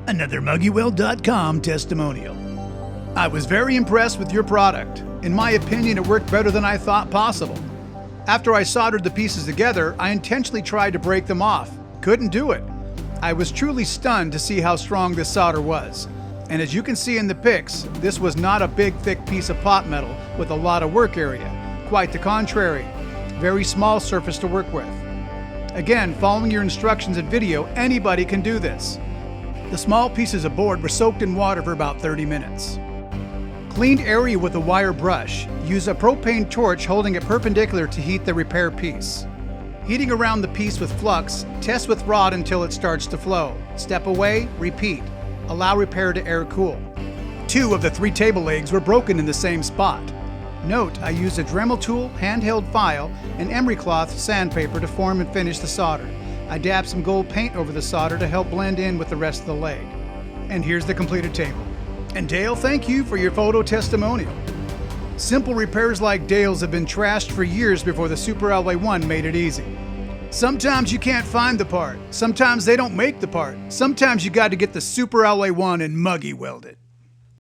Another MuggyWeld.com testimonial. I was very impressed with your product. In my opinion, it worked better than I thought possible. After I soldered the pieces together, I intentionally tried to break them off. Couldn't do it. I was truly stunned to see how strong this solder was. And as you can see in the pics, this was not a big, thick piece of pot metal with a lot of work area. Quite the contrary. Very small surface to work with. Again, following your instructions and video, anybody can do this. The small pieces of board were soaked in water for about 30 minutes. Cleaned area with a wire brush. Use a propane torch holding it perpendicular to heat the repair piece. Heating around the piece with flux, test with rod until it starts to flow. Step away, repeat. Allow repair to air cool. 2 of the 3 table legs were broken in the same spot. Note, I used a Dremel tool, handheld file, and emery cloth sandpaper to form and finish the solder. I dabbed some gold paint over the solder to help blend in with the rest of the leg. And here's the completed table. And Dale, thank you for your photo testimonial. Simple repairs like Dale's have been trashed for years before the Super Alloy 1 made it easy. Sometimes you can't find the part. Sometimes they don't make the part. Sometimes you got to get the Super Alloy 1 and Muggy Weld it.